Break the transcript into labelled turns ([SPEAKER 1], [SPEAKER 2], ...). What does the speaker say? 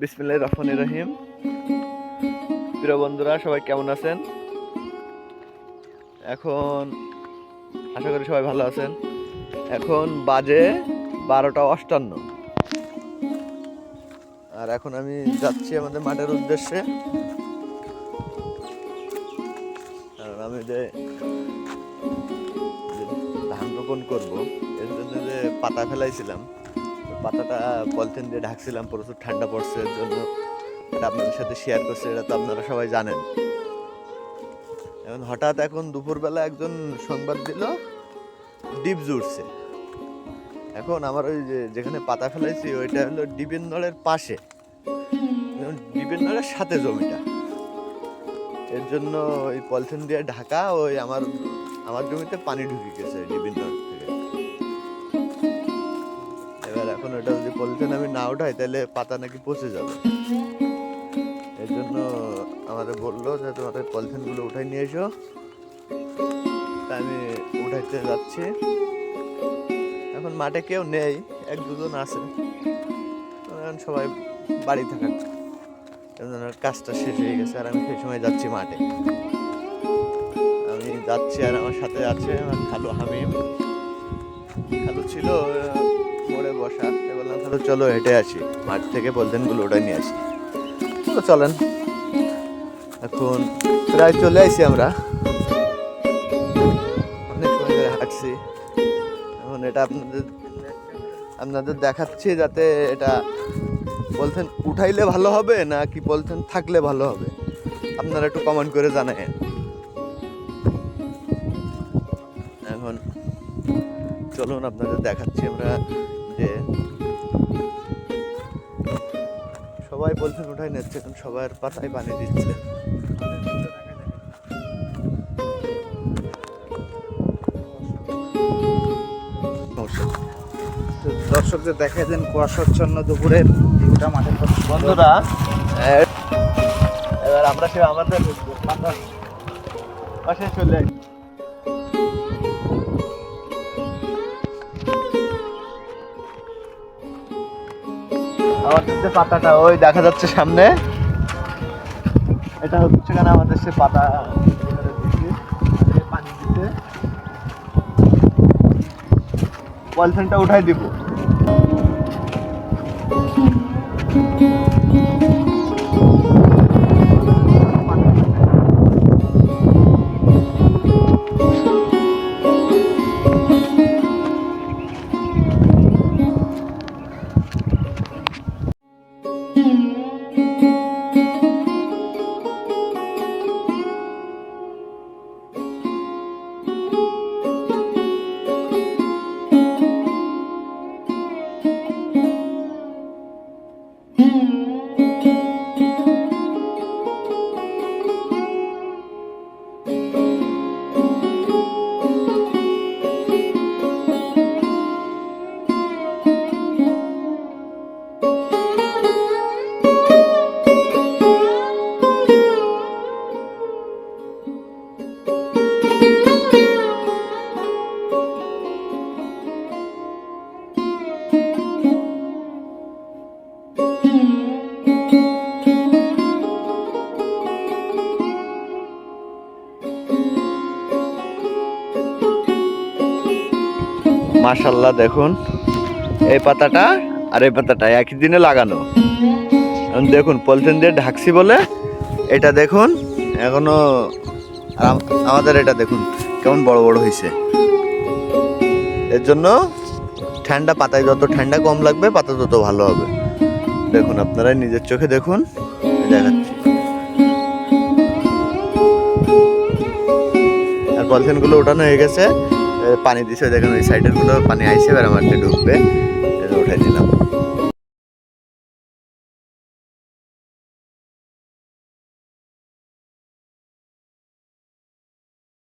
[SPEAKER 1] বিসমিল্লাহির রহমানির রহিম। প্রিয় বন্ধুরা, সবাই কেমন আছেন? এখন আশা করি সবাই ভালো আছেন। এখন বাজে 12:58 আর এখন আমি যাচ্ছি আমাদের মাঠের উদ্দেশ্যে। কারণ আমি যে ধান রোপণ করবো এর জন্য যে পাতা ফেলাইছিলাম, পাতাটা পলিথিন দিয়ে ঢাকছিলাম, প্রচুর ঠান্ডা পড়ছে, এর জন্য এটা আপনাদের সাথে শেয়ার করছি। এটা তো আপনারা সবাই জানেন। এখন হঠাৎ এখন দুপুরবেলা একজন সংবাদ দিল ডিপ জুড়ছে। এখন আমার ওই যেখানে পাতা ফেলাইছি ওইটা হলো ডিপের নলের পাশে, ডিপের নলের সাথে জমিটা। এর জন্য ওই পলিথিন দিয়ে ঢাকা, ওই আমার জমিতে পানি ঢুকে গেছে ডিপের নল থেকে। এবার এখন ওটা যদি পলিথিন আমি না উঠাই তাহলে পাতা নাকি পচে যাবে। এর জন্য আমাদের বললো যে তোমাদের পলিথিনগুলো উঠাই নিয়ে এসো। আমি উঠাইতে যাচ্ছি। এখন মাঠে কেউ নেই, এক দুজন আছে, এখন সবাই বাড়ি থাকার কাজটা শেষ হয়ে গেছে। আর আমি সেই সময় যাচ্ছি মাঠে। আমি যাচ্ছি আর আমার সাথে আছে আমার খালু হামিম। খালু ছিল মোড়ে বসা, বললাম খালু চলো হেঁটে আসি, মাঠ থেকে পলিথিনগুলো উঠাই নিয়ে আসি। তো চলেন। এখন প্রায় চলে আসি আমরা, অনেক সময় ধরে হাঁটছি। এখন এটা আপনাদের দেখাচ্ছি যাতে এটা পলিথিন উঠাইলে ভালো হবে না কি পলিথিন থাকলে ভালো হবে, আপনারা একটু কমেন্ট করে জানাবেন। এখন চলুন আপনাদের দেখাচ্ছি আমরা যে সবাই পলিথিন উঠাই নিচ্ছে, এখন সবার পাতায় পানি দিচ্ছে।
[SPEAKER 2] দর্শকদের দেখাই দেন কুয়াশাচ্ছন্ন দুপুরের ভিউটা মাঠের
[SPEAKER 1] বন্ধুরা। এবার আমরা সে আমাদের পাশে চলে আসি। আমাদের যে পাতাটা ওই দেখা যাচ্ছে সামনে, এটা হচ্ছে কেন আমাদের সে পাতা পানি দিতে পলিথিনটা উঠাই দিব। মাশাআল্লাহ, দেখুন এই পাতাটা আর এই পাতাটা একই দিনে লাগানো। দেখুন পলিথিন দিয়ে ঢাকছি বলে এটা দেখুন এখনো আমাদের এটা দেখুন কেমন বড় বড় হয়েছে। এর জন্য ঠান্ডা পাতায় যত ঠান্ডা কম লাগবে পাতা তত ভালো হবে। দেখুন আপনারা নিজের চোখে দেখুন, দেখাচ্ছি। আর পলিথিনগুলো ওঠানো হয়ে গেছে, পানি দিছে, দেখুন ওই সাইডের গুলো পানি আইসে, এবার আমার ঢুকবে, উঠাই দিলাম।